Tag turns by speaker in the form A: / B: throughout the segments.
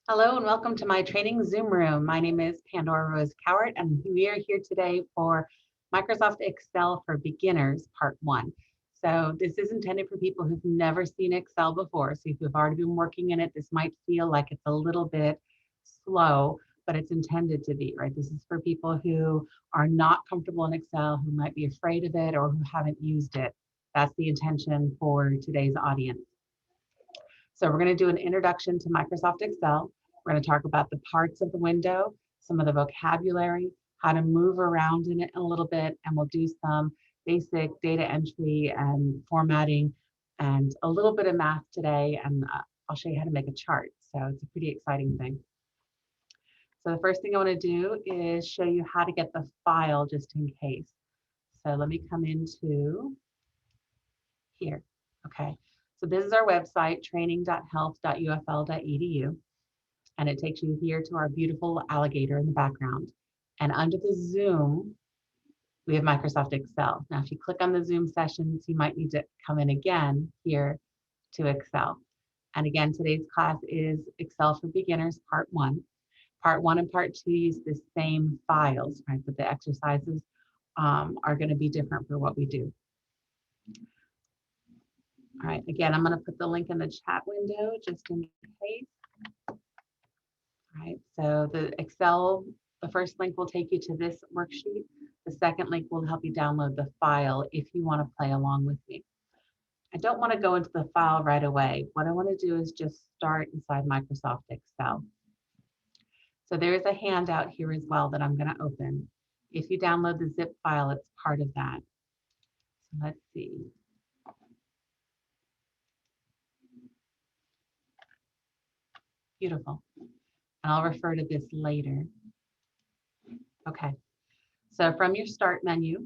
A: Hello and welcome to my training Zoom room. My name is Pandora Rose Cowart, and we are here today for Microsoft Excel for Beginners Part 1. So this is intended for people who've never seen Excel before. So if you've already been working in it, this might feel like it's a little bit slow, but it's intended to be, right? This is for people who are not comfortable in Excel, who might be afraid of it, or who haven't used it. That's the intention for today's audience. So we're going to do an introduction to Microsoft Excel. We're going to talk about the parts of the window, some of the vocabulary, how to move around in it a little bit, and we'll do some basic data entry and formatting and a little bit of math today. And I'll show you how to make a chart. So it's a pretty exciting thing. So the first thing I want to do is show you how to get the file just in case. So let me come into here. Okay. So this is our website, training.health.ufl.edu. And it takes you here to our beautiful alligator in the background. And under the Zoom, we have Microsoft Excel. Now, if you click on the Zoom sessions, you might need to come in again here to Excel. And again, today's class is Excel for Beginners, Part 1. Part 1 and Part 2 use the same files, right? But the exercises are going to be different for what we do. All right, again, I'm going to put the link in the chat window just in case. All right, so the Excel, the first link will take you to this worksheet. The second link will help you download the file if you want to play along with me. I don't want to go into the file right away. What I want to do is just start inside Microsoft Excel. So there is a handout here as well that I'm going to open. If you download the zip file, it's part of that. So let's see. Beautiful. And I'll refer to this later. Okay. So from your start menu,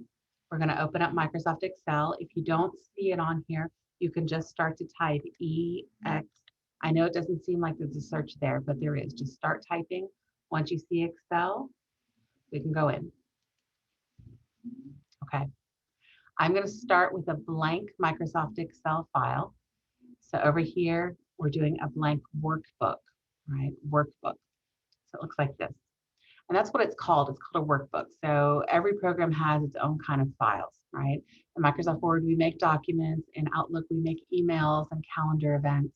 A: we're going to open up Microsoft Excel. If you don't see it on here, you can just start to type EX. I know it doesn't seem like there's a search there, but there is. Just start typing. Once you see Excel, we can go in. Okay. I'm going to start with a blank Microsoft Excel file. So over here, we're doing a blank workbook, right? Workbook. So it looks like this. And that's what it's called. It's called a workbook. So every program has its own kind of files, right? In Microsoft Word, we make documents. In Outlook, we make emails and calendar events.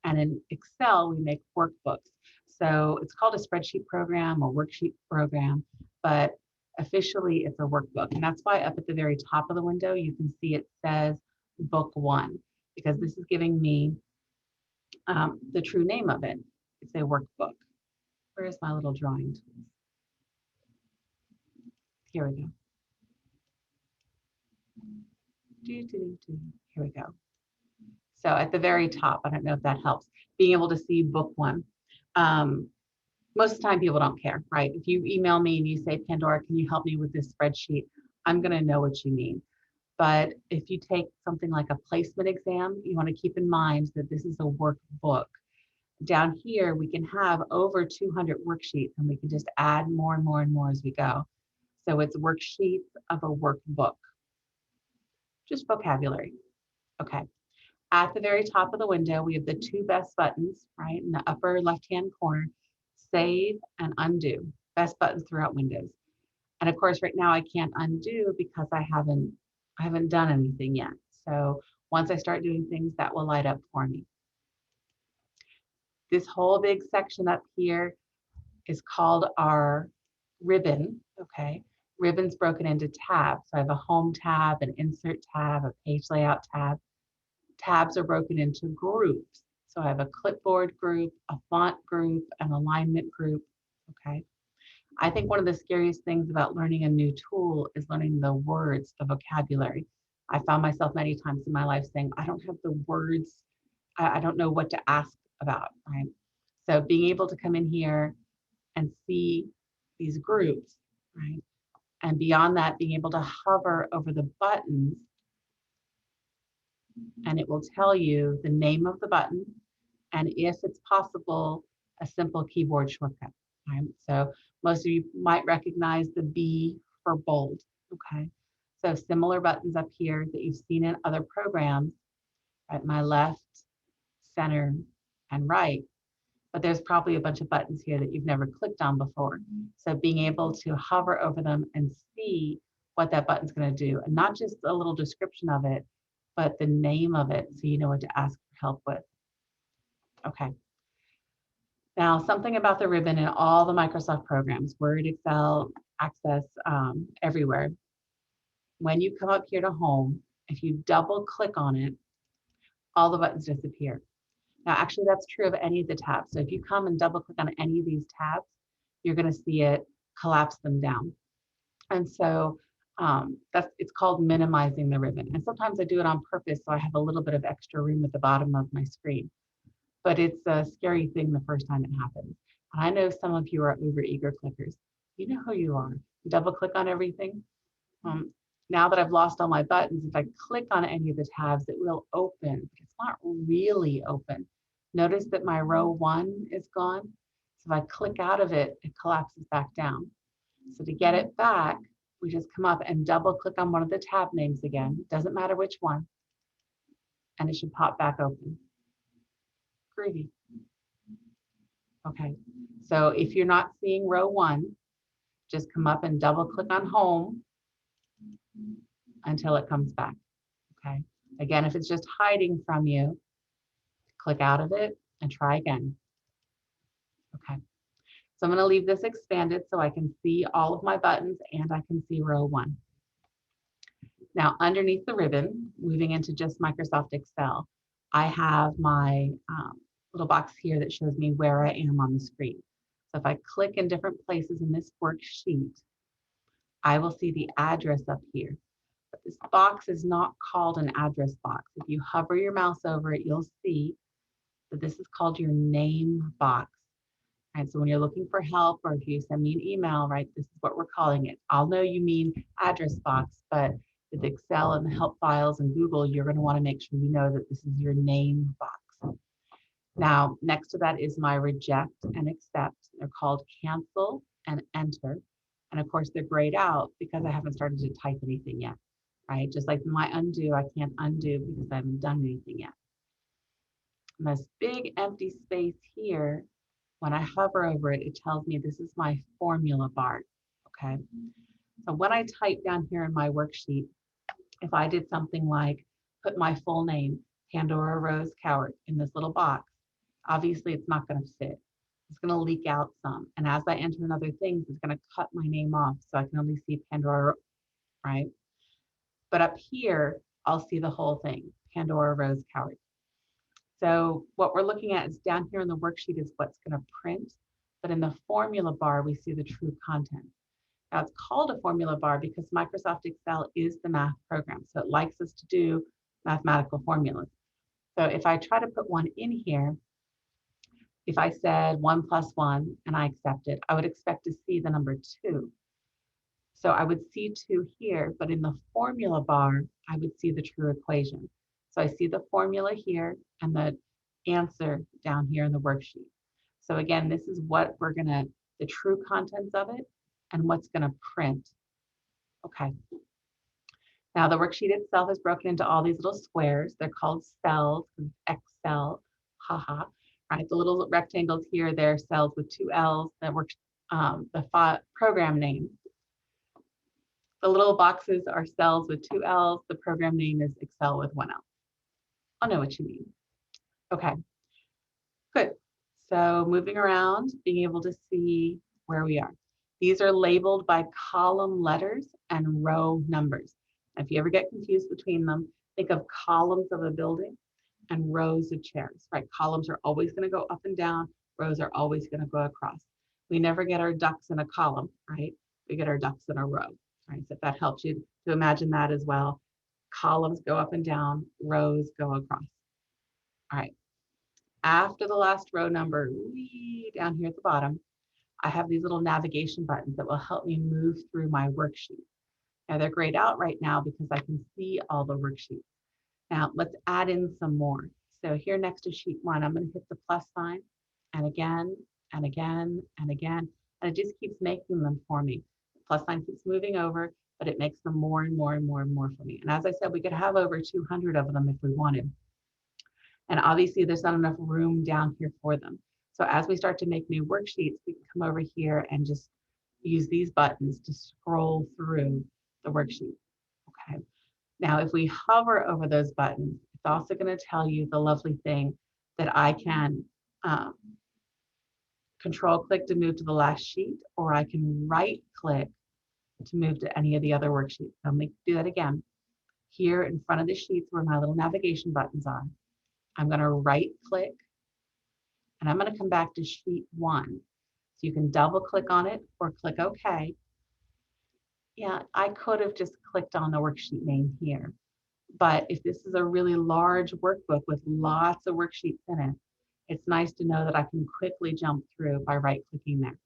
A: And in Excel, we make workbooks. So it's called a spreadsheet program or worksheet program, but officially it's a workbook. And that's why up at the very top of the window, you can see it says Book 1, because this is giving me the true name of it. It's a workbook. Where's my little drawing tool? Here we go. Here we go. So at the very top, I don't know if that helps, being able to see Book 1. Most of the time, people don't care, right? If you email me and you say, Pandora, can you help me with this spreadsheet? I'm going to know what you mean. But if you take something like a placement exam, you want to keep in mind that this is a workbook. Down here, we can have over 200 worksheets, and we can just add more and more and more as we go. So it's worksheets of a workbook. Just vocabulary. Okay. At the very top of the window, we have the two best buttons, right? In the upper left-hand corner, save and undo. Best buttons throughout Windows. And of course, right now I can't undo because I haven't done anything yet. So once I start doing things, that will light up for me. This whole big section up here is called our ribbon, okay? Ribbon's broken into tabs. So I have a home tab, an insert tab, a page layout tab. Tabs are broken into groups. So I have a clipboard group, a font group, an alignment group, okay? I think one of the scariest things about learning a new tool is learning the words, the vocabulary. I found myself many times in my life saying, I don't have the words, I don't know what to ask about, right? So being able to come in here and see these groups, right? And beyond that, being able to hover over the buttons, and it will tell you the name of the button, and if it's possible, a simple keyboard shortcut, right? So most of you might recognize the B for bold, okay? So similar buttons up here that you've seen in other programs, right? My left, center, and right. but there's probably a bunch of buttons here that you've never clicked on before. So being able to hover over them and see what that button's going to do, and not just a little description of it, but the name of it, so you know what to ask for help with. Okay. Now, something about the ribbon in all the Microsoft programs, Word, Excel, Access, everywhere. When you come up here to Home, if you double click on it, all the buttons disappear. Now, actually, that's true of any of the tabs. So if you come and double click on any of these tabs, you're going to see it collapse them down. And so it's called minimizing the ribbon. And sometimes I do it on purpose, so I have a little bit of extra room at the bottom of my screen. But it's a scary thing the first time it happens. And I know some of you are over eager clickers. You know who you are. Double click on everything. Now that I've lost all my buttons, if I click on any of the tabs, it will open. It's not really open. Notice that my row 1 is gone. So if I click out of it, it collapses back down. So to get it back, we just come up and double click on one of the tab names again. Doesn't matter which one. And it should pop back open. Groovy. Okay, so if you're not seeing row 1, just come up and double click on Home until it comes back. Okay, again, if it's just hiding from you, click out of it and try again. Okay, so I'm going to leave this expanded so I can see all of my buttons and I can see row 1. Now, underneath the ribbon, moving into just Microsoft Excel, I have my little box here that shows me where I am on the screen. So if I click in different places in this worksheet, I will see the address up here. But this box is not called an address box. If you hover your mouse over it, you'll see that this is called your name box. And so when you're looking for help, or if you send me an email, right, this is what we're calling it. I'll know you mean address box, but with Excel and the help files and Google, you're going to want to make sure you know that this is your name box. Now, next to that is my reject and accept. They're called cancel and enter. And of course, they're grayed out because I haven't started to type anything yet, right? Just like my undo, I can't undo because I haven't done anything yet. And this big empty space here, when I hover over it, it tells me this is my formula bar, okay? So when I type down here in my worksheet, if I did something like put my full name, Pandora Rose Cowart, in this little box, obviously it's not going to fit. It's going to leak out some. And as I enter in other things, it's going to cut my name off. So I can only see Pandora, right? But up here, I'll see the whole thing, Pandora Rose Cowart. So what we're looking at is down here in the worksheet is what's going to print. But in the formula bar, we see the true content. Now it's called a formula bar because Microsoft Excel is the math program. So it likes us to do mathematical formulas. So if I try to put one in here, if I said 1 + 1 and I accept it, I would expect to see the number 2. So I would see 2 here, but in the formula bar, I would see the true equation. So I see the formula here and the answer down here in the worksheet. So again, this is what we're gonna, the true contents of it and what's gonna print. Okay. Now the worksheet itself is broken into all these little squares. They're called cells, Excel, haha. Right, the little rectangles here, they're cells with 2 L's that work the program name. The little boxes are cells with 2 L's. The program name is Excel with 1 L. I'll know what you mean. Okay, good. So moving around, being able to see where we are. These are labeled by column letters and row numbers. If you ever get confused between them, think of columns of a building and rows of chairs, right? Columns are always going to go up and down. Rows are always going to go across. We never get our ducks in a column, right? We get our ducks in a row, right? So if that helps you to imagine that as well. Columns go up and down, rows go across. All right. After the last row number, way down here at the bottom, I have these little navigation buttons that will help me move through my worksheet. Now they're grayed out right now because I can see all the worksheets. Now let's add in some more. So here next to sheet 1, I'm going to hit the plus sign and again and again and again. And it just keeps making them for me. The plus sign keeps moving over, but it makes them more and more and more and more for me. And as I said, we could have over 200 of them if we wanted. And obviously there's not enough room down here for them. So as we start to make new worksheets, we can come over here and just use these buttons to scroll through the worksheet. Okay. Now, if we hover over those buttons, it's also going to tell you the lovely thing that I can control click to move to the last sheet, or I can right click to move to any of the other worksheets. So I'm going to do that again. Here in front of the sheets where my little navigation buttons are, I'm going to right click and I'm going to come back to sheet 1. So you can double click on it or click OK. Yeah, I could have just clicked on the worksheet name here. But if this is a really large workbook with lots of worksheets in it, it's nice to know that I can quickly jump through by right clicking there.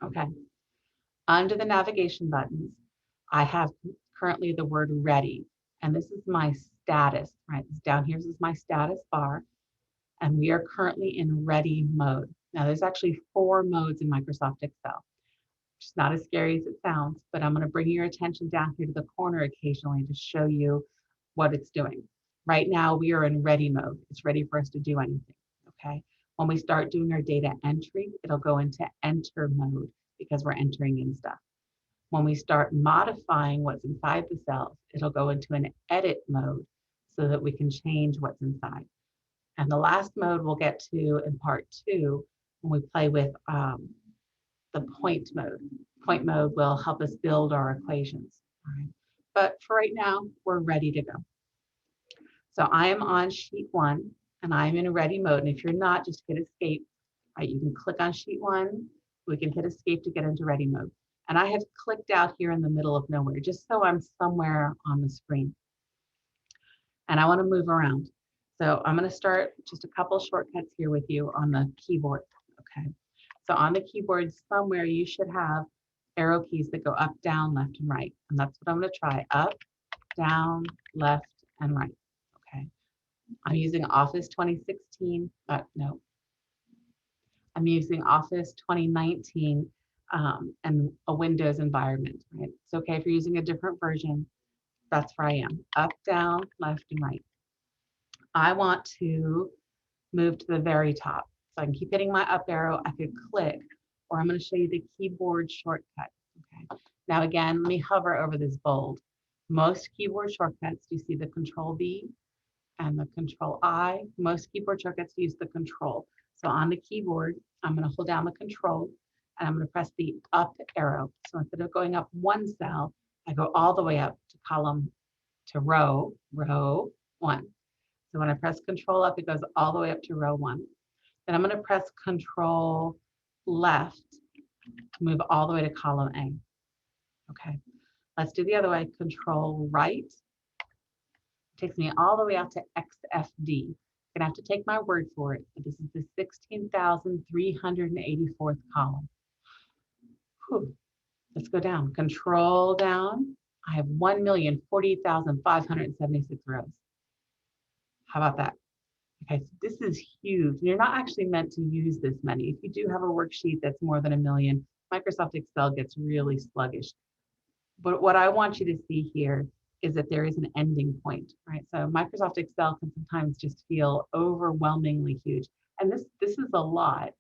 A: Okay. Under the navigation buttons, I have currently the word ready, and this is my status, right? Down here is my status bar, and we are currently in ready mode. Now, there's actually 4 modes in Microsoft Excel, which is not as scary as it sounds, but I'm going to bring your attention down here to the corner occasionally to show you what it's doing. Right now, we are in ready mode. It's ready for us to do anything, okay? When we start doing our data entry, it'll go into enter mode because we're entering in stuff. When we start modifying what's inside the cells, it'll go into an edit mode so that we can change what's inside. And the last mode we'll get to in part 2 when we play with the point mode. Point mode will help us build our equations. All right. But for right now, we're ready to go. So I am on sheet 1 and I'm in a ready mode. And if you're not, just hit escape. Right, you can click on sheet 1. We can hit escape to get into ready mode. And I have clicked out here in the middle of nowhere, just so I'm somewhere on the screen. And I want to move around. So I'm going to start just a couple shortcuts here with you on the keyboard. Okay. So on the keyboard somewhere you should have arrow keys that go up, down, left, and right. And that's what I'm going to try. Up, down, left, and right. Okay. I'm using Office 2016. No. I'm using Office 2019 and a Windows environment. Right? It's okay if you're using a different version. That's where I am. Up, down, left, and right. I want to move to the very top. So I can keep hitting my up arrow. I could click, or I'm going to show you the keyboard shortcut. Okay. Now again, let me hover over this bold. Most keyboard shortcuts, you see the Control B and the Control I. Most keyboard shortcuts use the Control. So on the keyboard, I'm going to hold down the Control and I'm going to press the up arrow. So instead of going up one cell, I go all the way up to column, to row 1. So when I press Control up, it goes all the way up to row 1. Then I'm going to press Control left to move all the way to column A. Okay, let's do the other way. Control right takes me all the way out to XFD. I'm going to have to take my word for it, but this is the 16,384th column. Whew. Let's go down. Control down. I have 1,048,576 rows. How about that? Okay, so this is huge. You're not actually meant to use this many. If you do have a worksheet that's more than 1 million, Microsoft Excel gets really sluggish. But what I want you to see here is that there is an ending point, right? So Microsoft Excel can sometimes just feel overwhelmingly huge. And this is a lot,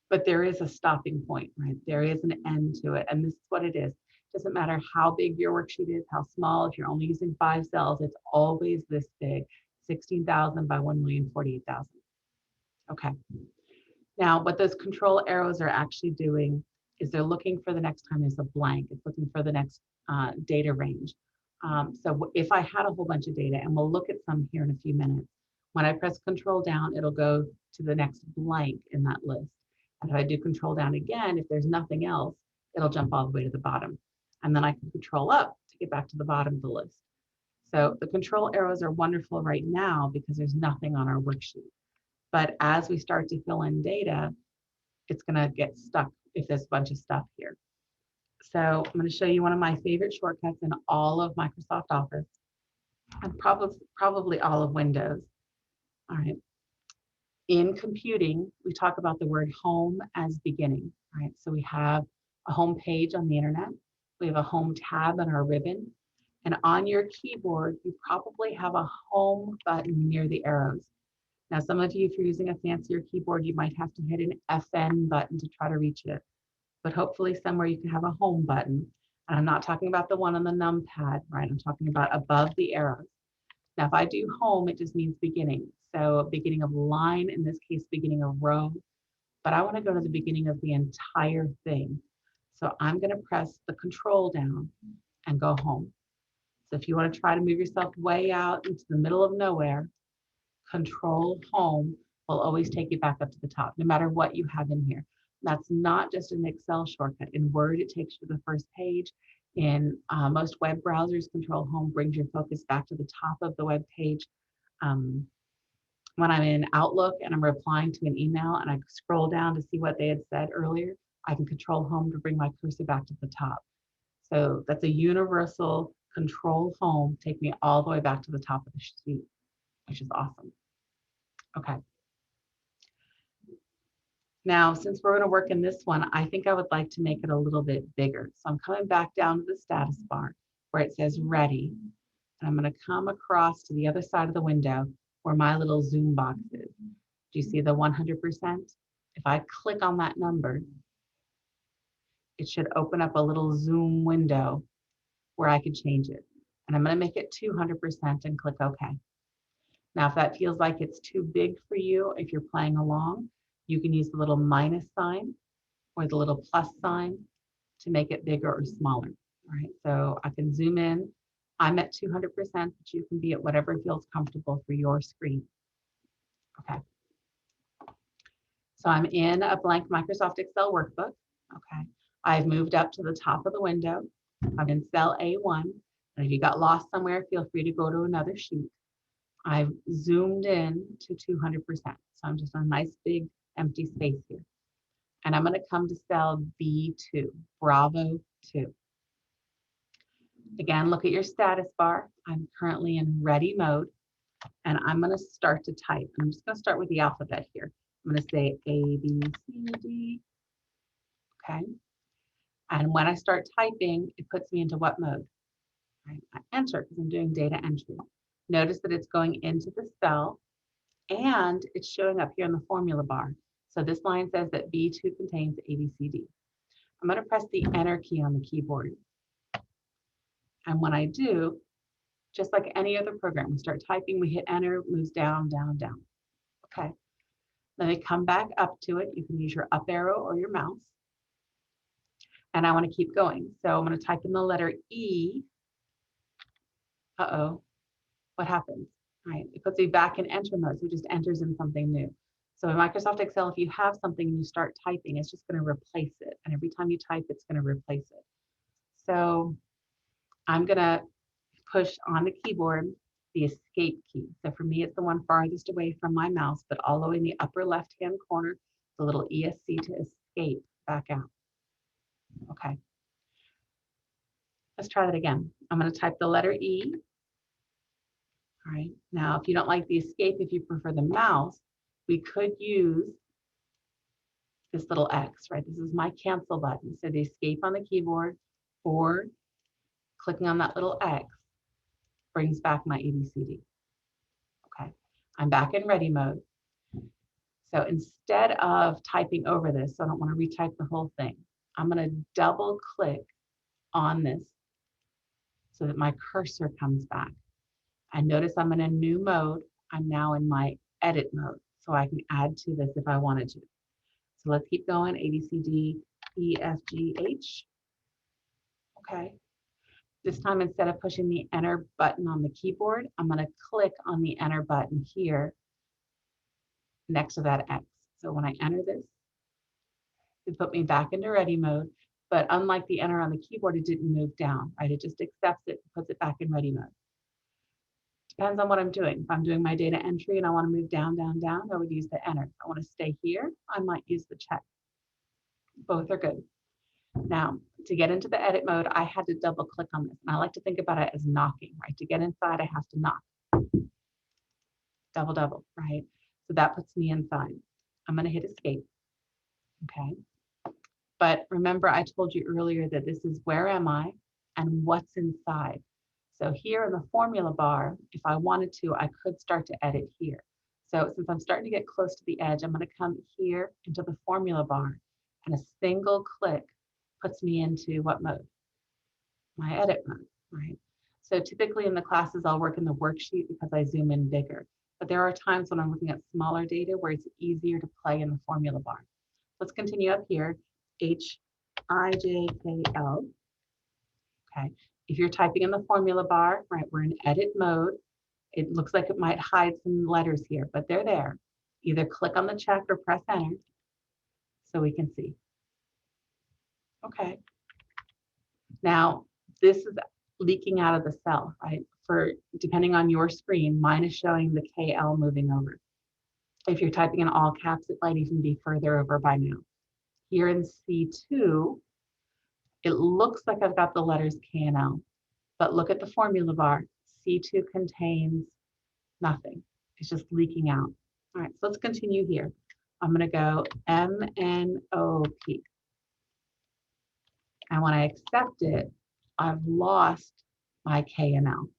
A: but there is a stopping point, right? There is an end to it. And this is what it is. It doesn't matter how big your worksheet is, how small, if you're only using 5 cells, it's always this big. 16,000 by 1,048,000. Okay. Now, what those control arrows are actually doing is they're looking for the next time there's a blank. It's looking for the next data range. So if I had a whole bunch of data, and we'll look at some here in a few minutes, when I press Control down, it'll go to the next blank in that list. And if I do Control down again, if there's nothing else, it'll jump all the way to the bottom. And then I can Control up to get back to the bottom of the list. So the control arrows are wonderful right now because there's nothing on our worksheet. But as we start to fill in data, it's going to get stuck if there's a bunch of stuff here. So I'm going to show you one of my favorite shortcuts in all of Microsoft Office and probably all of Windows. All right. In computing, we talk about the word home as beginning. Right. So we have a home page on the internet. We have a home tab on our ribbon. And on your keyboard, you probably have a home button near the arrows. Now, some of you, if you're using a fancier keyboard, you might have to hit an FN button to try to reach it, but hopefully somewhere you can have a home button. And I'm not talking about the one on the numpad, right? I'm talking about above the arrows. Now, if I do home, it just means beginning. So beginning of line, in this case, beginning of row, but I want to go to the beginning of the entire thing. So I'm going to press the control down and go home. So if you want to try to move yourself way out into the middle of nowhere, control home will always take you back up to the top, no matter what you have in here. That's not just an Excel shortcut. In Word, it takes you to the first page. In most web browsers, control home brings your focus back to the top of the web page. When I'm in Outlook and I'm replying to an email and I scroll down to see what they had said earlier, I can control home to bring my cursor back to the top. So that's a universal control home, take me all the way back to the top of the sheet, which is awesome. Okay. Now, since we're going to work in this one, I think I would like to make it a little bit bigger. So I'm coming back down to the status bar where it says ready. And I'm going to come across to the other side of the window where my little zoom box is. Do you see the 100%? If I click on that number, it should open up a little zoom window where I can change it. And I'm going to make it 200% and click OK. Now, if that feels like it's too big for you, if you're playing along, you can use the little minus sign or the little plus sign to make it bigger or smaller. All right, so I can zoom in. I'm at 200%, but you can be at whatever feels comfortable for your screen. Okay. So I'm in a blank Microsoft Excel workbook. Okay. I've moved up to the top of the window. I'm in cell A1. And if you got lost somewhere, feel free to go to another sheet. I've zoomed in to 200%. So I'm just on a nice big empty space here. And I'm going to come to cell B2, Bravo 2. Again, look at your status bar. I'm currently in ready mode. And I'm going to start to type. I'm just going to start with the alphabet here. I'm going to say A, B, C, D. Okay. And when I start typing, it puts me into what mode? Right? I enter because I'm doing data entry. Notice that it's going into the cell and it's showing up here in the formula bar. So this line says that B2 contains A, B, C, D. I'm going to press the enter key on the keyboard. And when I do, just like any other program, we start typing, we hit enter, it moves down, down, down. Okay. Let me come back up to it. You can use your up arrow or your mouse. And I want to keep going. So I'm going to type in the letter E. Uh-oh. What happens? All right. It puts me back in enter mode. So it just enters in something new. So in Microsoft Excel, if you have something and you start typing, it's just going to replace it. And every time you type, it's going to replace it. So I'm going to push on the keyboard the escape key. So for me, it's the one farthest away from my mouse, but all the way in the upper left-hand corner, the little ESC to escape back out. Okay. Let's try that again. I'm going to type the letter E. All right. Now, if you don't like the escape, if you prefer the mouse, we could use this little X, right? This is my cancel button. So the escape on the keyboard or clicking on that little X brings back my ABCD. Okay. I'm back in ready mode. So instead of typing over this, so I don't want to retype the whole thing, I'm going to double click on this so that my cursor comes back. And notice I'm in a new mode. I'm now in my edit mode. So I can add to this if I wanted to. So let's keep going. A, B, C, D, E, F, G, H. Okay. This time, instead of pushing the enter button on the keyboard, I'm going to click on the enter button here next to that X. So when I enter this, it put me back into ready mode. But unlike the enter on the keyboard, it didn't move down, right? It just accepts it and puts it back in ready mode. Depends on what I'm doing. If I'm doing my data entry and I want to move down, down, down, I would use the enter. If I want to stay here, I might use the check. Both are good. Now, to get into the edit mode, I had to double click on this. And I like to think about it as knocking, right? To get inside, I have to knock. Double, double, right? So that puts me inside. I'm going to hit escape. Okay. But remember, I told you earlier that this is where am I and what's inside. So here in the formula bar, if I wanted to, I could start to edit here. So since I'm starting to get close to the edge, I'm going to come here into the formula bar, and a single click puts me into what mode? My edit mode, right? So typically in the classes, I'll work in the worksheet because I zoom in bigger. But there are times when I'm looking at smaller data where it's easier to play in the formula bar. Let's continue up here, HIJKL. Okay, if you're typing in the formula bar, right, we're in edit mode. It looks like it might hide some letters here, but they're there. Either click on the check or press enter so we can see. Okay. Now, this is leaking out of the cell, right? For depending on your screen, mine is showing the KL moving over. If you're typing in all caps, it might even be further over by now. Here in C2, it looks like I've got the letters K and L, but look at the formula bar. C2 contains nothing. It's just leaking out. All right, so let's continue here. I'm going to go MNOP. And when I accept it, I've lost my K and L.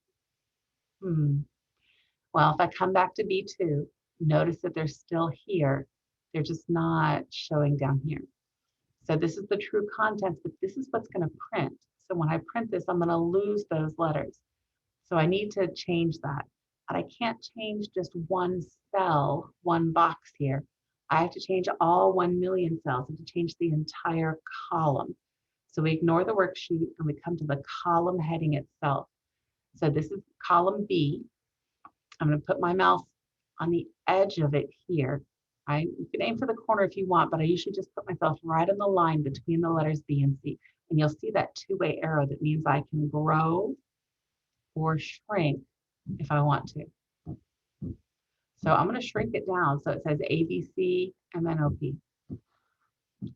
A: Well, if I come back to B2, notice that they're still here. They're just not showing down here. So this is the true contents, but this is what's going to print. So when I print this, I'm going to lose those letters. So I need to change that. But I can't change just one cell, one box here. I have to change all 1 million cells. I have to change the entire column. So we ignore the worksheet and we come to the column heading itself. So this is column B. I'm going to put my mouse on the edge of it here. Right? You can aim for the corner if you want, but I usually just put myself right on the line between the letters B and C. And you'll see that two-way arrow that means I can grow or shrink if I want to. So I'm going to shrink it down so it says ABC and then OP.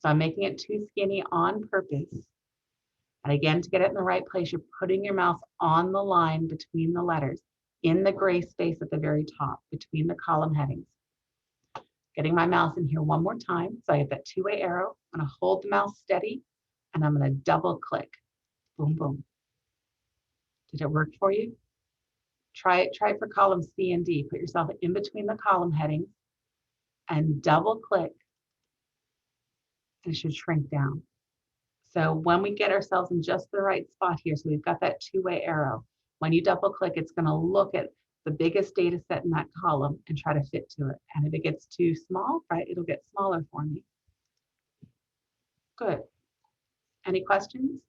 A: So I'm making it too skinny on purpose. And again, to get it in the right place, you're putting your mouse on the line between the letters in the gray space at the very top between the column headings. Getting my mouse in here one more time. So I have that two-way arrow. I'm going to hold the mouse steady and I'm going to double click. Boom, boom. Did it work for you? Try it for column C and D. Put yourself in between the column headings and double click. And it should shrink down. So when we get ourselves in just the right spot here, so we've got that two-way arrow, when you double click, it's going to look at the biggest data set in that column and try to fit to it. And if it gets too small, right, it'll get smaller for me. Good. Any questions?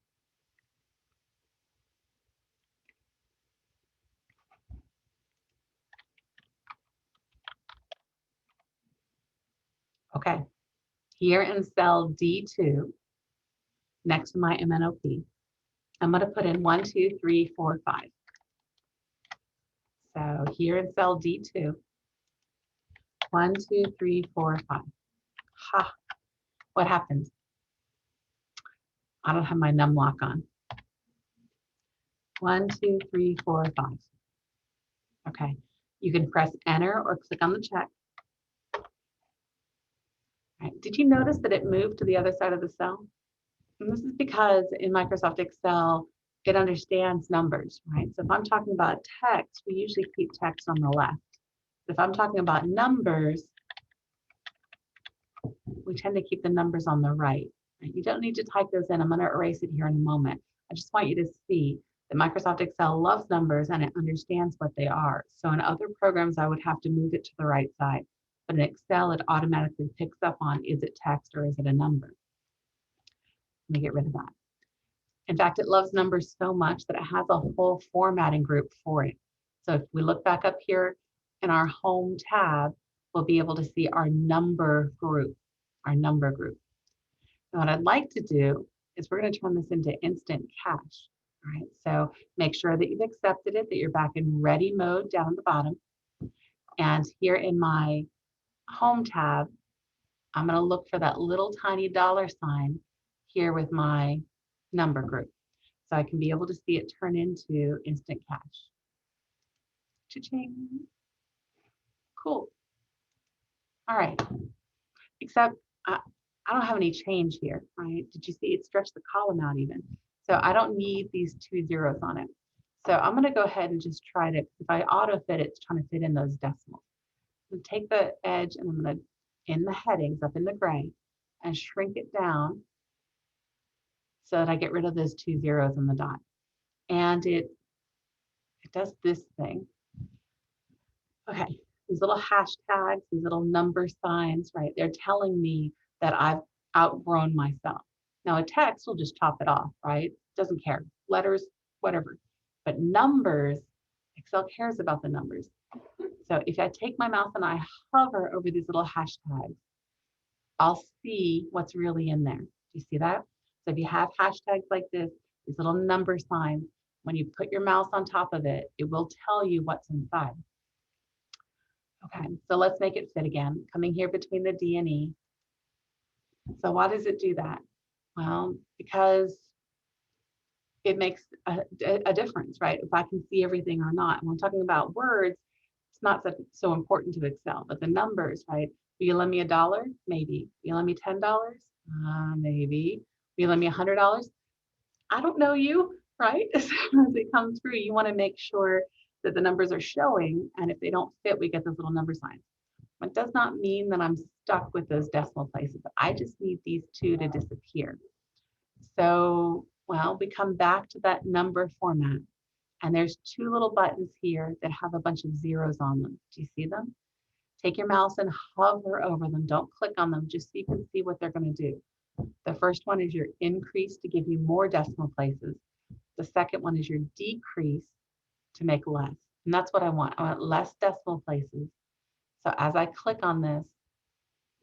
A: Okay. Here in cell D2, next to my MNOP, I'm going to put in 1, 2, 3, 4, 5. So here in cell D2, 1, 2, 3, 4, 5. Ha! What happens? I don't have my num lock on. 1, 2, 3, 4, 5. Okay. You can press enter or click on the check. Right. Did you notice that it moved to the other side of the cell? And this is because in Microsoft Excel, it understands numbers, right? So if I'm talking about text, we usually keep text on the left. If I'm talking about numbers, we tend to keep the numbers on the right. You don't need to type those in. I'm going to erase it here in a moment. I just want you to see that Microsoft Excel loves numbers and it understands what they are. So in other programs, I would have to move it to the right side. But in Excel, it automatically picks up on, is it text or is it a number? Let me get rid of that. In fact, it loves numbers so much that it has a whole formatting group for it. So if we look back up here in our home tab, we'll be able to see our number group, Now what I'd like to do is we're going to turn this into instant cache. All right, so make sure that you've accepted it, that you're back in ready mode down at the bottom. And here in my home tab, I'm going to look for that little tiny $sign here with my number group. So I can be able to see it turn into instant cache. Cha-ching. Cool. All right. Except I don't have any change here, right? Did you see it stretched the column out even? So I don't need these 2 zeros on it. So I'm going to go ahead and just try to, if I auto fit, it's trying to fit in those decimals. I'm going to take the edge and I'm going to, in the headings up in the gray, and shrink it down so that I get rid of those 2 zeros in the dot. And it does this thing. Okay, these little hashtags, these little number signs, right? They're telling me that I've outgrown myself. Now a text will just top it off, right? Doesn't care. Letters, whatever. But numbers, Excel cares about the numbers. So if I take my mouse and I hover over these little hashtags, I'll see what's really in there. Do you see that? So if you have hashtags like this, these little number signs, when you put your mouse on top of it, it will tell you what's inside. Okay, so let's make it fit again. Coming here between the D and E. So why does it do that? Well, because it makes a difference, right? If I can see everything or not. When I'm talking about words, it's not so important to Excel, but the numbers, right? Will you lend me $1? Maybe. Will you lend me $10? Maybe. Will you lend me $100? I don't know you, right? As they come through, you want to make sure that the numbers are showing, and if they don't fit, we get those little number signs. It does not mean that I'm stuck with those decimal places. I just need these two to disappear. So, well, we come back to that number format, and there's 2 little buttons here that have a bunch of zeros on them. Do you see them? Take your mouse and hover over them. Don't click on them, just so you can see what they're going to do. The first one is your increase to give you more decimal places. The second one is your decrease to make less. And that's what I want. I want less decimal places. So as I click on this,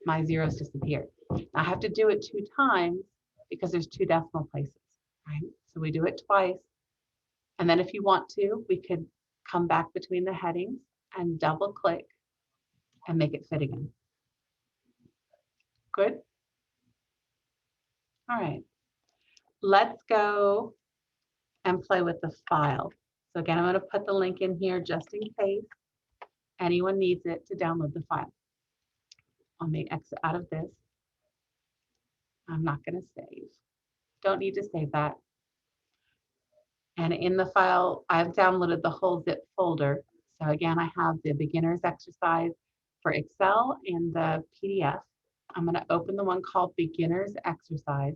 A: my zeros disappear. I have to do it 2 times because there's 2 decimal places, right? So we do it twice. And then if you want to, we could come back between the headings and double click and make it fit again. Good? All right. Let's go and play with the file. So again, I'm going to put the link in here just in case anyone needs it to download the file. I'll make exit out of this. I'm not going to save. Don't need to save that. And in the file, I've downloaded the whole zip folder. So again, I have the beginner's exercise for Excel and the PDF. I'm going to open the one called beginner's exercise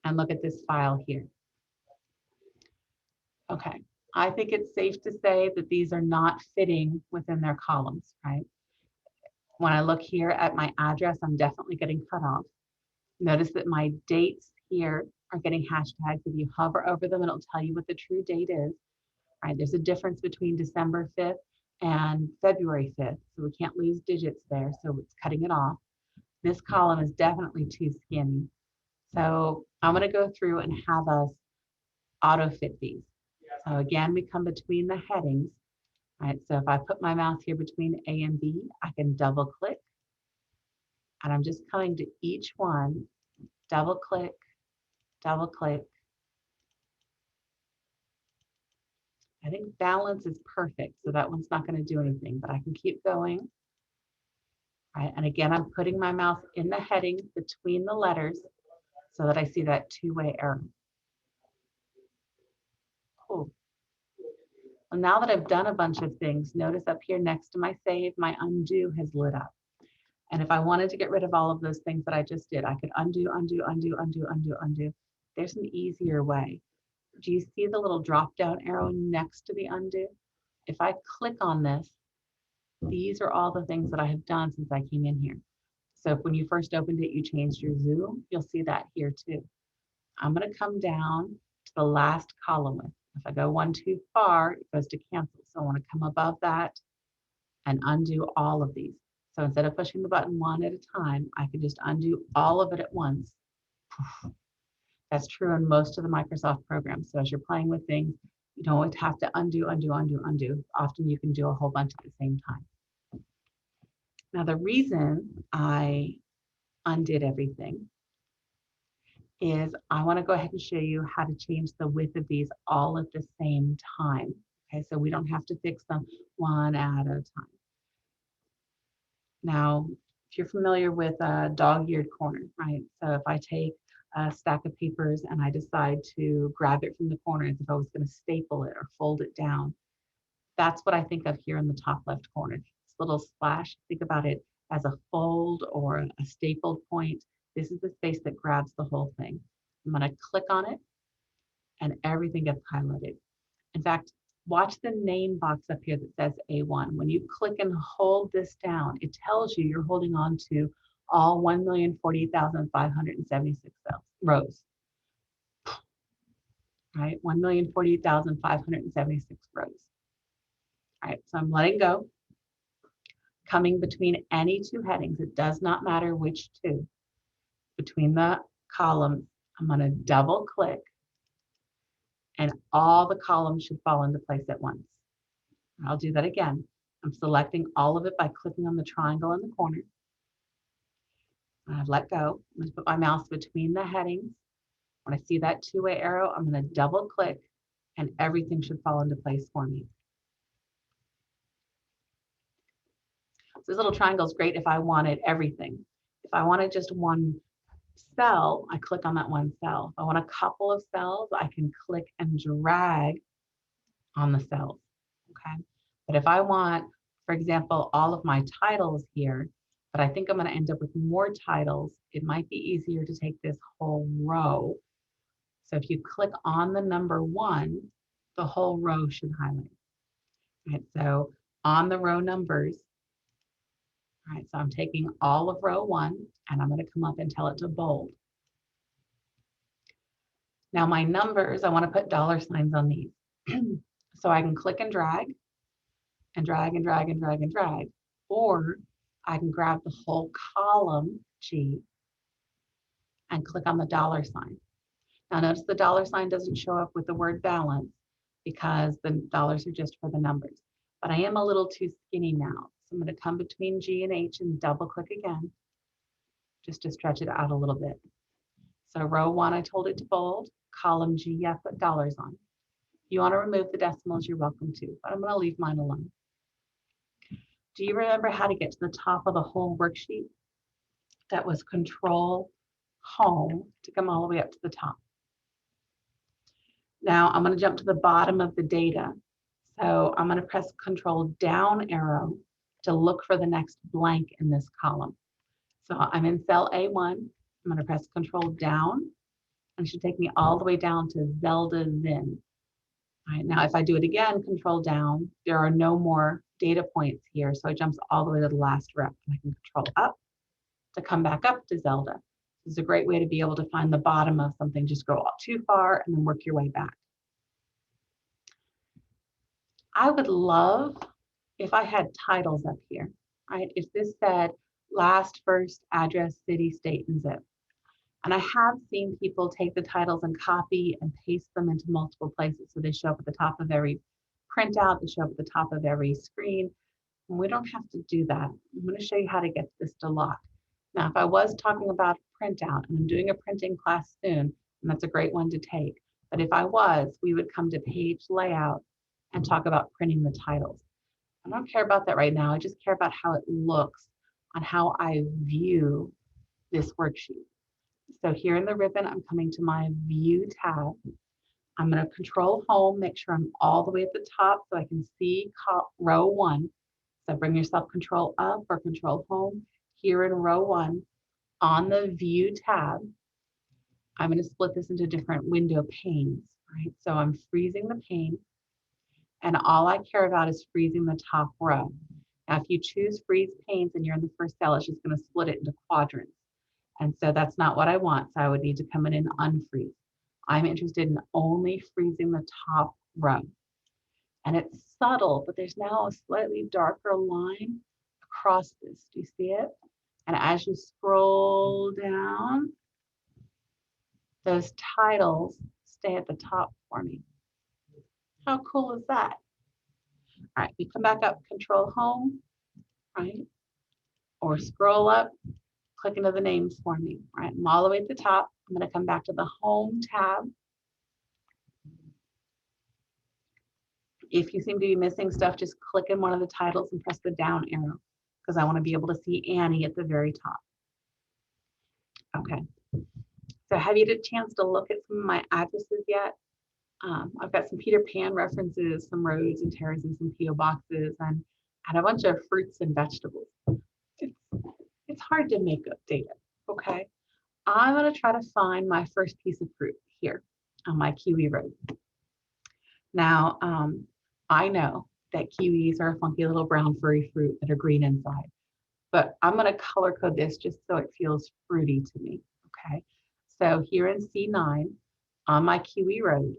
A: and look at this file here. Okay, I think it's safe to say that these are not fitting within their columns, right? When I look here at my address, I'm definitely getting cut off. Notice that my dates here are getting hashtags. If you hover over them, it'll tell you what the true date is, right? There's a difference between December 5th and February 5th, so we can't lose digits there, so it's cutting it off. This column is definitely too skinny. So I'm going to go through and have us auto fit these. So again, we come between the headings, right? So if I put my mouse here between A and B, I can double click. And I'm just coming to each one, double click, double click. I think balance is perfect, so that one's not going to do anything, but I can keep going. Right? And again, I'm putting my mouse in the heading between the letters so that I see that 2-way arrow. Cool. Well, now that I've done a bunch of things, notice up here next to my save, my undo has lit up. And if I wanted to get rid of all of those things that I just did, I could undo, undo, undo, undo, undo, undo. There's an easier way. Do you see the little drop down arrow next to the undo? If I click on this, these are all the things that I have done since I came in here. So if when you first opened it, you changed your zoom, you'll see that here too. I'm going to come down to the last column width. If I go one too far, it goes to cancel. So I want to come above that and undo all of these. So instead of pushing the button one at a time, I can just undo all of it at once. That's true in most of the Microsoft programs. So as you're playing with things, you don't always have to undo, undo, undo, undo. Often you can do a whole bunch at the same time. Now the reason I undid everything is I want to go ahead and show you how to change the width of these all at the same time. Okay, so we don't have to fix them one at a time. Now, if you're familiar with a dog-eared corner, right? So if I take a stack of papers and I decide to grab it from the corner as if I was going to staple it or fold it down, That's what I think of here in the top left corner. This little splash, think about it as a fold or a stapled point. This is the space that grabs the whole thing. I'm going to click on it and everything gets highlighted. In fact, watch the name box up here that says A1. When you click and hold this down, it tells you you're holding on to all 1,048,576 rows, right? 1,048,576 rows. All right, so I'm letting go, coming between any two headings. It does not matter which two. Between the columns, I'm going to double click and all the columns should fall into place at once. I'll do that again. I'm selecting all of it by clicking on the triangle in the corner. I've let go. I'm going to put my mouse between the headings. When I see that two-way arrow, I'm going to double click and everything should fall into place for me. So this little triangle is great if I wanted everything. If I wanted just one cell, I click on that one cell. If I want a couple of cells, I can click and drag on the cells, okay? But if I want, for example, all of my titles here, but I think I'm going to end up with more titles, it might be easier to take this whole row. So if you click on the number 1, the whole row should highlight. Right, so on the row numbers, all right, so I'm taking all of row 1 and I'm going to come up and tell it to bold. Now my numbers, I want to put dollar signs on these. So I can click and drag and drag and drag and drag and drag, or I can grab the whole column G and click on the dollar sign. Now notice the dollar sign doesn't show up with the word balance because the dollars are just for the numbers. But I am a little too skinny now. So I'm going to come between G and H and double click again, just to stretch it out a little bit. So row 1, I told it to bold. Column G, I put dollars on. If you want to remove the decimals, you're welcome to, but I'm going to leave mine alone. Do you remember how to get to the top of the whole worksheet? That was Control Home to come all the way up to the top. Now I'm going to jump to the bottom of the data. So I'm going to press Control down arrow to look for the next blank in this column. So I'm in cell A1. I'm going to press Control down and it should take me all the way down to Zelda Zin. All right, now if I do it again, Control down, there are no more data points here. So it jumps all the way to the last rep. And I can Control up to come back up to Zelda. This is a great way to be able to find the bottom of something. Just go too far and then work your way back. I would love if I had titles up here, right? If this said last, first, address, city, state, and zip. And I have seen people take the titles and copy and paste them into multiple places. So they show up at the top of every printout, they show up at the top of every screen. And we don't have to do that. I'm going to show you how to get this to lock. Now, if I was talking about printout, and I'm doing a printing class soon, and that's a great one to take. But if I was, we would come to page layout and talk about printing the titles. I don't care about that right now. I just care about how it looks on how I view this worksheet. So here in the ribbon, I'm coming to my View tab. I'm going to Control Home, make sure I'm all the way at the top so I can see row 1. So bring yourself Control up or Control Home. Here in row 1, on the View tab, I'm going to split this into different window panes, right? So I'm freezing the pane, and all I care about is freezing the top row. Now, if you choose Freeze Panes and you're in the first cell, it's just going to split it into quadrants. And so that's not what I want. So I would need to come in and unfreeze. I'm interested in only freezing the top row. And it's subtle, but there's now a slightly darker line across this. Do you see it? And as you scroll down, those titles stay at the top for me. How cool is that? All right, we come back up, Control Home, right? Or scroll up, click into the names for me, right? I'm all the way at the top. I'm going to come back to the Home tab. If you seem to be missing stuff, just click in one of the titles and press the down arrow because I want to be able to see Annie at the very top. Okay. So have you had a chance to look at some of my addresses yet? I've got some Peter Pan references, some roads and terraces and P.O. boxes, and a bunch of fruits and vegetables. It's, it's hard to make up data, okay? I'm going to try to find my first piece of fruit here on my kiwi road. Now, I know that kiwis are a funky little brown furry fruit that are green inside, but I'm going to color code this just so it feels fruity to me, okay? So here in C9 on my kiwi road,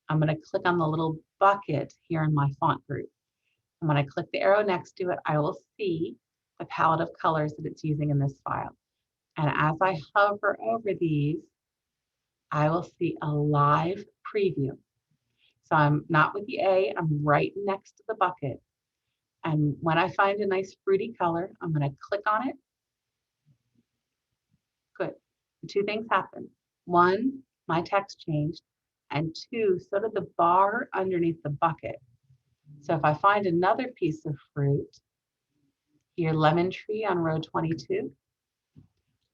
A: I'm going to click on the little bucket here in my font group. And when I click the arrow next to it, I will see the palette of colors that it's using in this file. And as I hover over these, I will see a live preview. So I'm not with the A, I'm right next to the bucket. And when I find a nice fruity color, I'm going to click on it. Good. Two things happen. One, my text changed. And two, so did the bar underneath the bucket. So if I find another piece of fruit, here, lemon tree on row 22,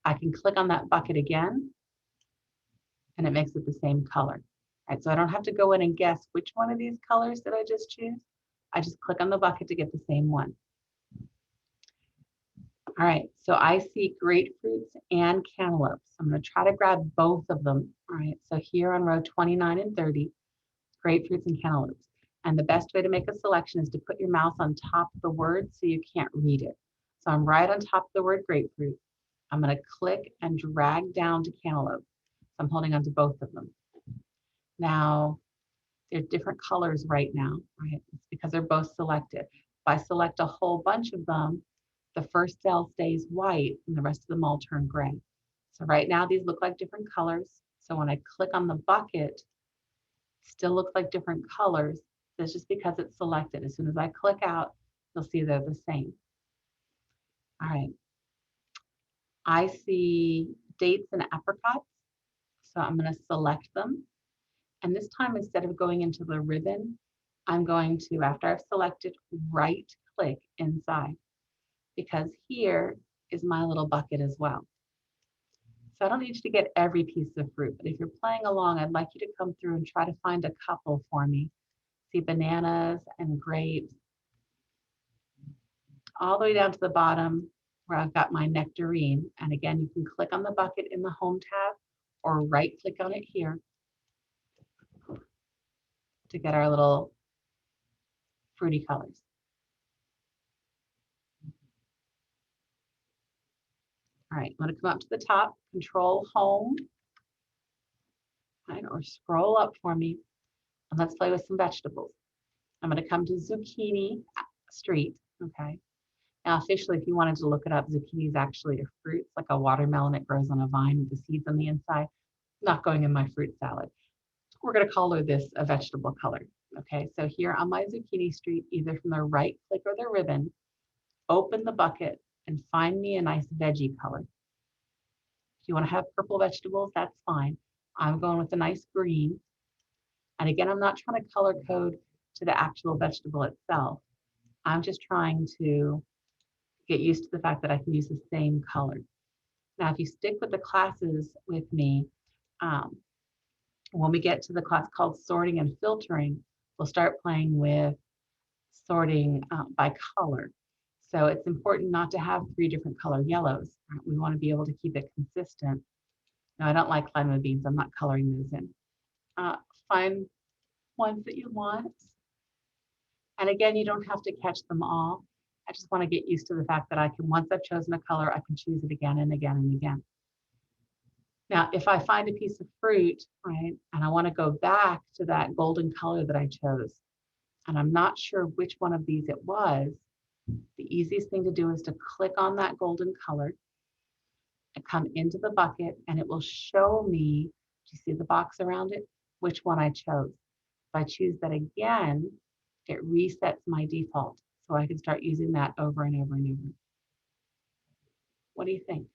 A: I can click on that bucket again, and it makes it the same color. Right, so I don't have to go in and guess which one of these colors did I just choose. I just click on the bucket to get the same one. All right, so I see grapefruits and cantaloupes. I'm going to try to grab both of them. All right, so here on row 29 and 30, grapefruits and cantaloupes. And the best way to make a selection is to put your mouse on top of the word so you can't read it. So I'm right on top of the word grapefruit. I'm going to click and drag down to cantaloupe. So I'm holding on to both of them. Now, they're different colors right now, right? It's because they're both selected. If I select a whole bunch of them, the first cell stays white and the rest of them all turn gray. So right now, these look like different colors. So when I click on the bucket, it still looks like different colors. That's just because it's selected. As soon as I click out, you'll see they're the same. All right. I see dates and apricots. So I'm going to select them. And this time, instead of going into the ribbon, I'm going to, after I've selected, right click inside, because here is my little bucket as well. So I don't need you to get every piece of fruit, but if you're playing along, I'd like you to come through and try to find a couple for me. See bananas and grapes, all the way down to the bottom where I've got my nectarine. And again, you can click on the bucket in the Home tab or right click on it here to get our little fruity colors. All right, I'm going to come up to the top, Control Home, right, or scroll up for me, and let's play with some vegetables. I'm going to come to Zucchini Street, okay? Now, officially, if you wanted to look it up, zucchini is actually a fruit. It's like a watermelon. It grows on a vine with the seeds on the inside. Not going in my fruit salad. We're going to color this a vegetable color, okay? So here on my Zucchini Street, either from the right click or the ribbon, open the bucket and find me a nice veggie color. If you want to have purple vegetables, that's fine. I'm going with a nice green. And again, I'm not trying to color code to the actual vegetable itself. I'm just trying to get used to the fact that I can use the same color. Now, if you stick with the classes with me, when we get to the class called sorting and filtering, we'll start playing with sorting by color. So it's important not to have 3 different color yellows. We want to be able to keep it consistent. Now, I don't like lima beans. I'm not coloring those in. Find ones that you want. And again, you don't have to catch them all. I just want to get used to the fact that I can, once I've chosen a color, I can choose it again and again and again. Now, if I find a piece of fruit, right, and I want to go back to that golden color that I chose, and I'm not sure which one of these it was, the easiest thing to do is to click on that golden color and come into the bucket, and it will show me, do you see the box around it, which one I chose. If I choose that again, it resets my default. So I can start using that over and over and over. What do you think?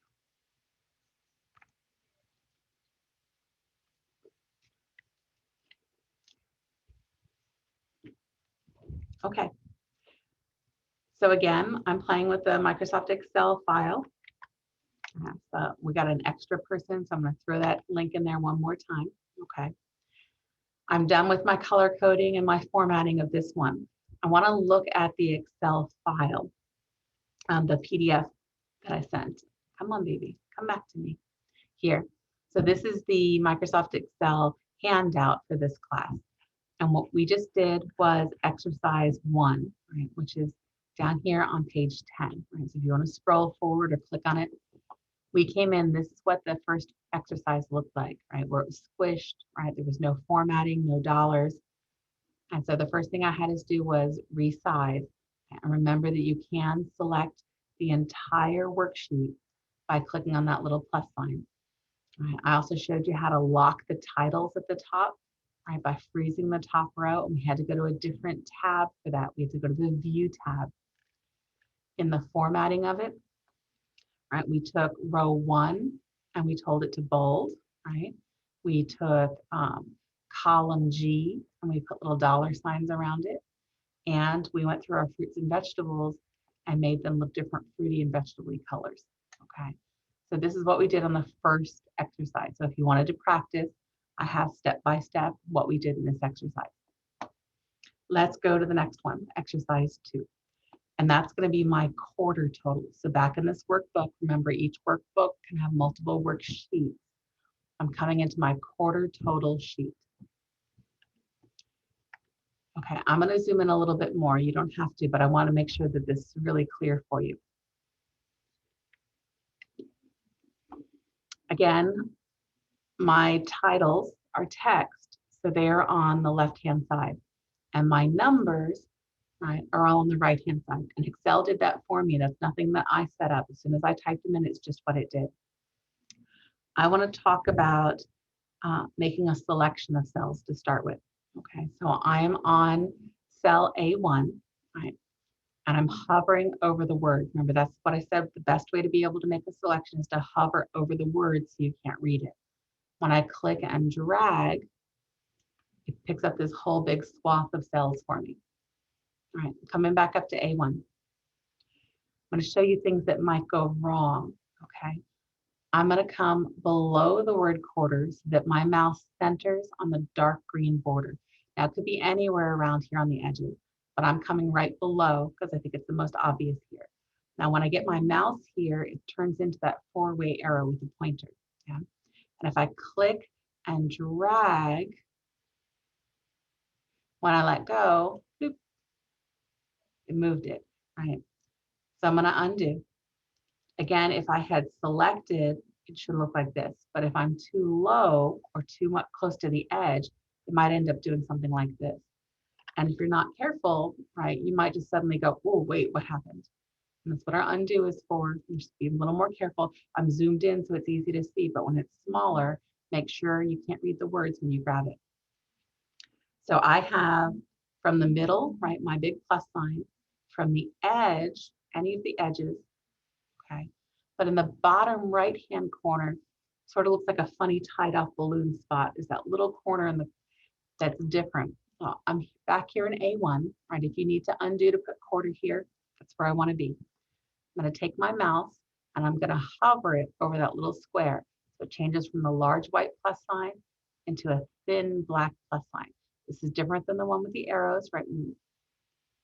A: Okay. So again, I'm playing with the Microsoft Excel file. We got an extra person, so I'm going to throw that link in there one more time. Okay. I'm done with my color coding and my formatting of this one. I want to look at the Excel file, the PDF that I sent. Come on, baby, come back to me here. So this is the Microsoft Excel handout for this class. And what we just did was exercise 1, right, which is down here on page 10. Right? So if you want to scroll forward or click on it, we came in, this is what the first exercise looked like, right, where it was squished, right? There was no formatting, no dollars. And so the first thing I had to do was resize. And remember that you can select the entire worksheet by clicking on that little plus sign. Right? I also showed you how to lock the titles at the top, right, by freezing the top row. And we had to go to a different tab for that. We had to go to the View tab. In the formatting of it, right, we took row 1 and we told it to bold, right? We took column G and we put little dollar signs around it. And we went through our fruits and vegetables and made them look different fruity and vegetable-y colors, okay? So this is what we did on the first exercise. So if you wanted to practice, I have step-by-step what we did in this exercise. Let's go to the next one, exercise 2. And that's going to be my quarter total. So back in this workbook, remember each workbook can have multiple worksheets. I'm coming into my quarter total sheet. Okay, I'm going to zoom in a little bit more. You don't have to, but I want to make sure that this is really clear for you. Again, my titles are text, so they're on the left-hand side. And my numbers, right, are all on the right-hand side. And Excel did that for me. That's nothing that I set up. As soon as I typed them in, it's just what it did. I want to talk about making a selection of cells to start with. Okay, so I'm on cell A1, right? And I'm hovering over the word. Remember, that's what I said. The best way to be able to make a selection is to hover over the word so you can't read it. When I click and drag, it picks up this whole big swath of cells for me. All right, coming back up to A1. I'm going to show you things that might go wrong, okay? I'm going to come below the word quarters so that my mouse centers on the dark green border. Now, it could be anywhere around here on the edges, but I'm coming right below because I think it's the most obvious here. Now, when I get my mouse here, it turns into that 4-way arrow with the pointer. Yeah? And if I click and drag, when I let go, boop, it moved it, right? So I'm going to undo. Again, if I had selected, it should look like this. But if I'm too low or too much close to the edge, it might end up doing something like this. And if you're not careful, right, you might just suddenly go, oh, wait, what happened? And that's what our undo is for. You just be a little more careful. I'm zoomed in so it's easy to see, but when it's smaller, make sure you can't read the words when you grab it. So I have from the middle, right, my big plus sign, from the edge, any of the edges, okay? But in the bottom right-hand corner, sort of looks like a funny tied-off balloon spot, is that little corner in the that's different. So I'm back here in A1, right? If you need to undo to put quarter here, that's where I want to be. I'm going to take my mouse and I'm going to hover it over that little square. So it changes from the large white plus sign into a thin black plus sign. This is different than the one with the arrows, right?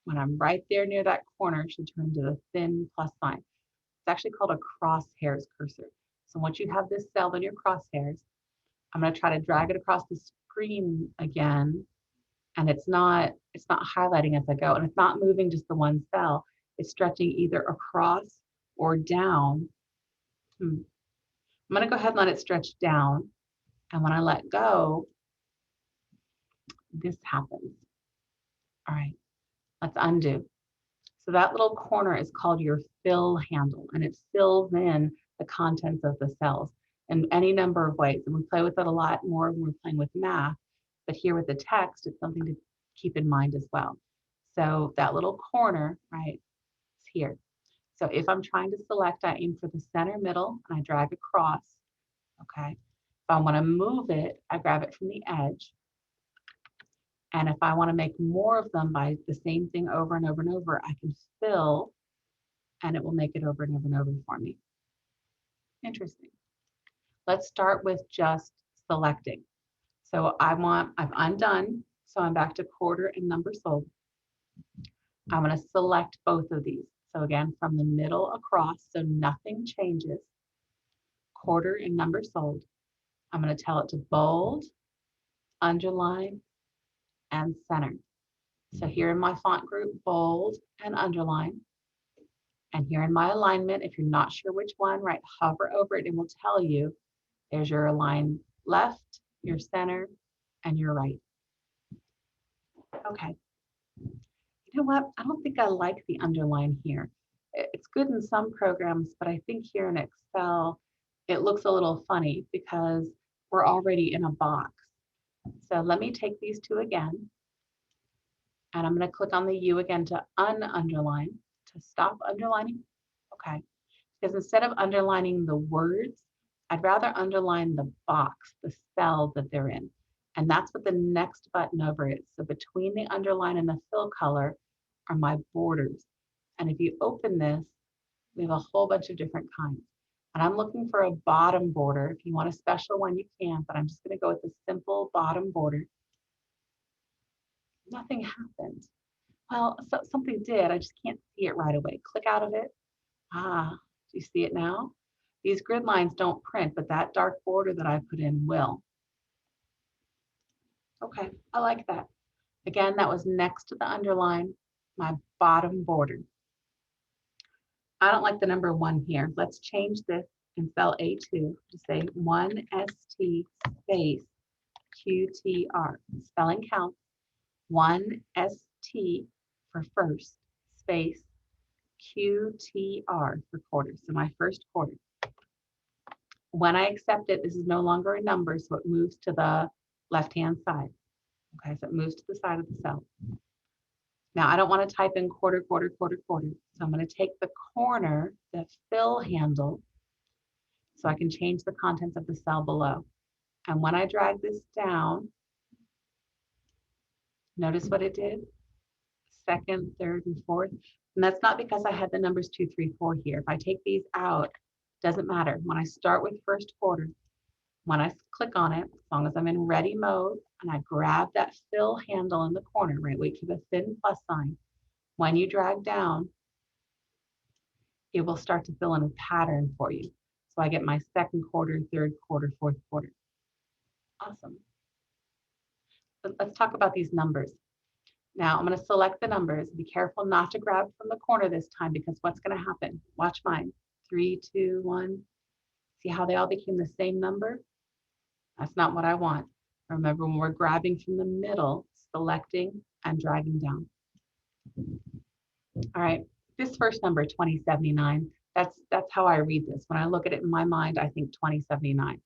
A: When I'm right there near that corner, it should turn to the thin plus sign. It's actually called a crosshairs cursor. So once you have this cell in your crosshairs, I'm going to try to drag it across the screen again. And it's not highlighting as I go, and it's not moving just the one cell. It's stretching either across or down. I'm going to go ahead and let it stretch down. And when I let go, this happens. All right, let's undo. So that little corner is called your fill handle, and it fills in the contents of the cells in any number of ways. And we play with it a lot more when we're playing with math, but here with the text, it's something to keep in mind as well. So that little corner, right, is here. So if I'm trying to select, I aim for the center middle and I drag across, okay? If I want to move it, I grab it from the edge. And if I want to make more of them by the same thing over and over and over, I can fill and it will make it over and over and over for me. Interesting. Let's start with just selecting. So I've undone. So I'm back to quarter and number sold. I'm going to select both of these. So again, from the middle across, so nothing changes. Quarter and number sold. I'm going to tell it to bold, underline, and center. So here in my font group, bold and underline. And here in my alignment, if you're not sure which one, right, hover over it and it will tell you there's your align left, your center, and your right. Okay. You know what? I don't think I like the underline here. It's good in some programs, but I think here in Excel, it looks a little funny because we're already in a box. So let me take these two again. And I'm going to click on the U again to ununderline, to stop underlining. Okay. Because instead of underlining the words, I'd rather underline the box, the cell that they're in. And that's what the next button over is. So between the underline and the fill color are my borders. And if you open this, we have a whole bunch of different kinds. And I'm looking for a bottom border. If you want a special one, you can, but I'm just going to go with the simple bottom border. Nothing happened. Well, so something did. I just can't see it right away. Click out of it. Ah, do you see it now? These grid lines don't print, but that dark border that I put in will. Okay, I like that. Again, that was next to the underline, my bottom border. I don't like the number 1 here. Let's change this in cell A2 to say 1ST space QTR. Spelling count. 1ST for first space QTR for quarter. So my first quarter. When I accept it, this is no longer a number, so it moves to the left-hand side. Okay, so it moves to the side of the cell. Now, I don't want to type in quarter, quarter, quarter, quarter. So I'm going to take the corner, the fill handle, so I can change the contents of the cell below. And when I drag this down, notice what it did? Second, third, and fourth. And that's not because I had the numbers 2, 3, 4 here. If I take these out, doesn't matter. When I start with first quarter, when I click on it, as long as I'm in ready mode, and I grab that fill handle in the corner, right, wait for the thin plus sign. When you drag down, it will start to fill in a pattern for you. So I get my second quarter, third quarter, fourth quarter. Awesome. But let's talk about these numbers. Now I'm going to select the numbers. Be careful not to grab from the corner this time because what's going to happen? Watch mine. 3, 2, 1. See how they all became the same number? That's not what I want. Remember, when we're grabbing from the middle, selecting and dragging down. All right, this first number, 2079, that's how I read this. When I look at it in my mind, I think 2079.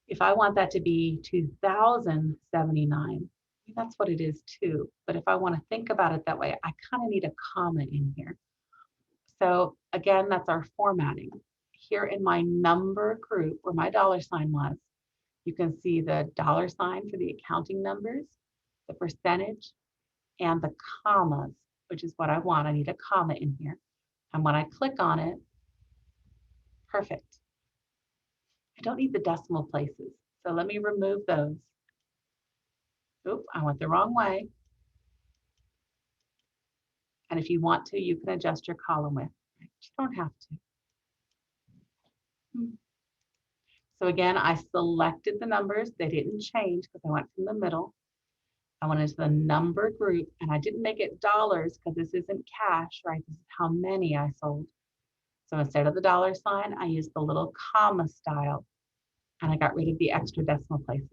A: If I want that to be 2079, that's what it is too. But if I want to think about it that way, I kind of need a comma in here. So again, that's our formatting. Here in my number group where my dollar sign was, you can see the dollar sign for the accounting numbers, the percentage, and the commas, which is what I want. I need a comma in here. And when I click on it, perfect. I don't need the decimal places. So let me remove those. Oop, I went the wrong way. And if you want to, you can adjust your column width. You don't have to. So again, I selected the numbers. They didn't change because I went from the middle. I went into the number group and I didn't make it dollars because this isn't cash, right? This is how many I sold. So instead of the dollar sign, I used the little comma style and I got rid of the extra decimal places.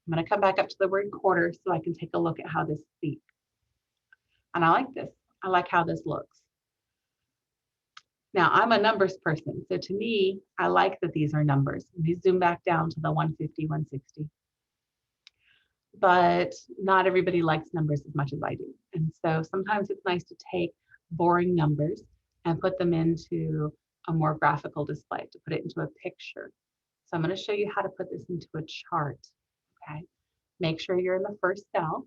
A: I'm going to come back up to the word quarter so I can take a look at how this speaks. And I like this. I like how this looks. Now, I'm a numbers person. So to me, I like that these are numbers. Let me zoom back down to the 150, 160. But not everybody likes numbers as much as I do. And so sometimes it's nice to take boring numbers and put them into a more graphical display, to put it into a picture. So I'm going to show you how to put this into a chart. Okay. Make sure you're in the first cell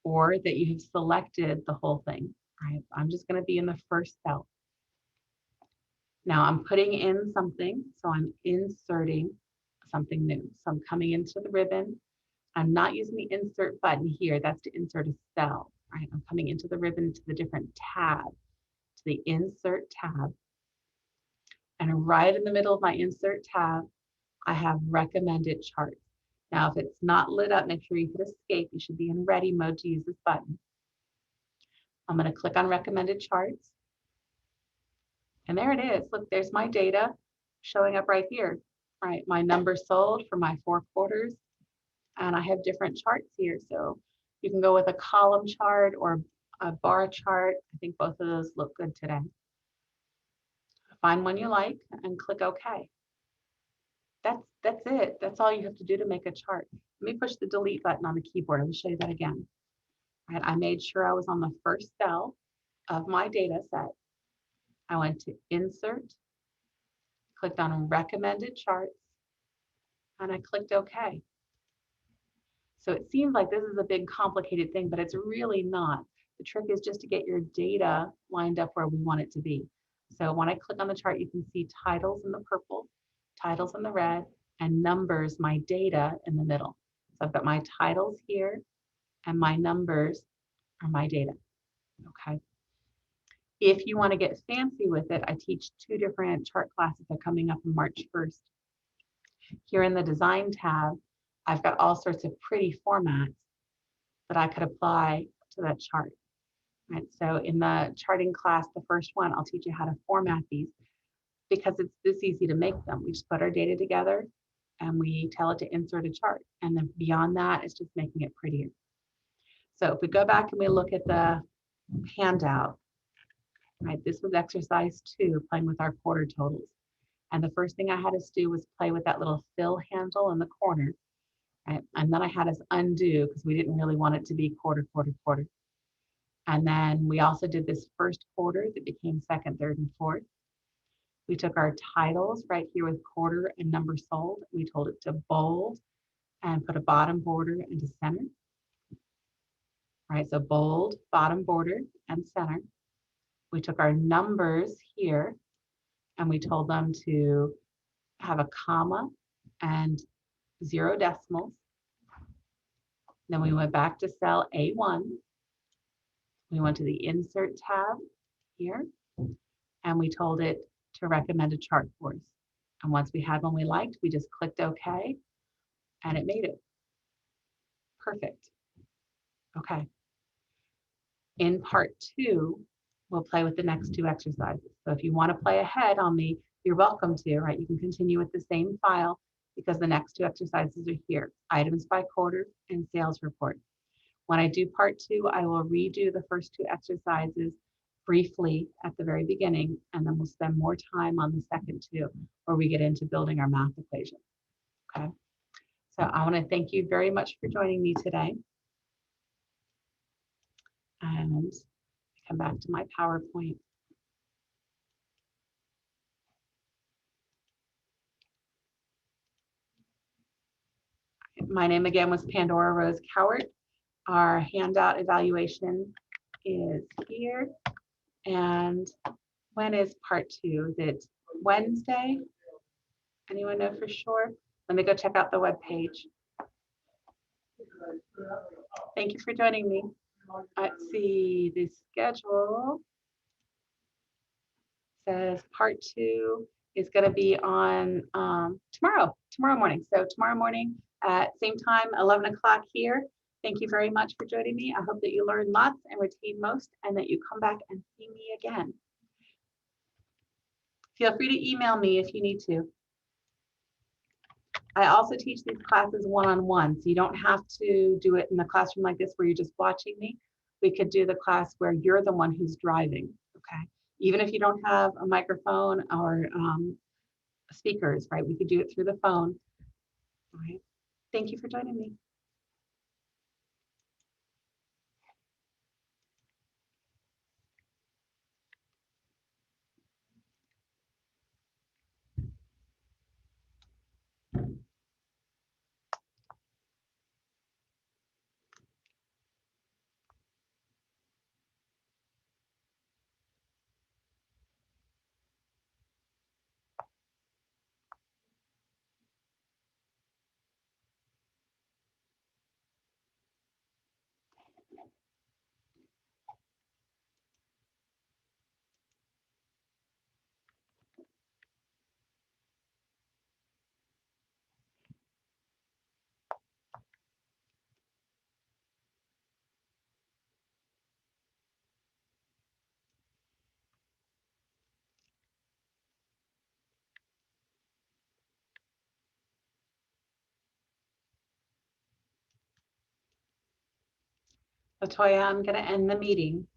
A: or that you have selected the whole thing. Right. I'm just going to be in the first cell. Now I'm putting in something. So I'm inserting something new. So I'm coming into the ribbon. I'm not using the insert button here. That's to insert a cell, right? I'm coming into the ribbon to the different tab, to the insert tab. And right in the middle of my insert tab, I have recommended charts. Now, if it's not lit up, make sure you hit escape. You should be in ready mode to use this button. I'm going to click on recommended charts. And there it is. Look, there's my data showing up right here. Right, my numbers sold for my 4 quarters. And I have different charts here. So you can go with a column chart or a bar chart. I think both of those look good today. Find one you like and click OK. That's it. That's all you have to do to make a chart. Let me push the delete button on the keyboard. I'll show you that again. Right, I made sure I was on the first cell of my data set. I went to Insert, clicked on Recommended Charts, and I clicked OK. So it seems like this is a big complicated thing, but it's really not. The trick is just to get your data lined up where we want it to be. So when I click on the chart, you can see titles in the purple, titles in the red, and numbers, my data, in the middle. So I've got my titles here, and my numbers are my data, okay? If you want to get fancy with it, I teach 2 different chart classes that are coming up on March 1st. Here in the Design tab, I've got all sorts of pretty formats that I could apply to that chart. Right, so in the charting class, the first one, I'll teach you how to format these because it's this easy to make them. We just put our data together and we tell it to insert a chart. And then beyond that, it's just making it prettier. So if we go back and we look at the handout, right, this was exercise 2, playing with our quarter totals. And the first thing I had us do was play with that little fill handle in the corner. Right? And then I had us undo because we didn't really want it to be quarter, quarter, quarter. And then we also did this first quarter that became second, third, and fourth. We took our titles right here with quarter and number sold. We told it to bold and put a bottom border into center. Right, so bold, bottom border, and center. We took our numbers here and we told them to have a comma and 0 decimals. Then we went back to cell A1. We went to the Insert tab here, and we told it to recommend a chart for us. And once we had one we liked, we just clicked OK, and it made it. Perfect. Okay. In part 2, we'll play with the next 2 exercises. So if you want to play ahead on the, you're welcome to, right? You can continue with the same file because the next 2 exercises are here, items by quarter and sales report. When I do part 2, I will redo the first 2 exercises briefly at the very beginning, and then we'll spend more time on the second 2, where we get into building our math equation. Okay. So I want to thank you very much for joining me today. And come back to my PowerPoint. My name again was Pandora Rose Cowart. Our handout evaluation is here. And when is part 2? Is it Wednesday? Anyone know for sure? Let me go check out the web page. Thank you for joining me. Let's see, the schedule says part 2 is going to be on tomorrow morning. So tomorrow morning at same time, 11 o'clock here. Thank you very much for joining me. I hope that you learn lots and retain most, and that you come back and see me again. Feel free to email me if you need to. I also teach these classes one-on-one, so you don't have to do it in a classroom like this where you're just watching me. We could do the class where you're the one who's driving, okay? Even if you don't have a microphone or speakers, right? We could do it through the phone. All right. Thank you for joining me. Latoya, I'm going to end the meeting.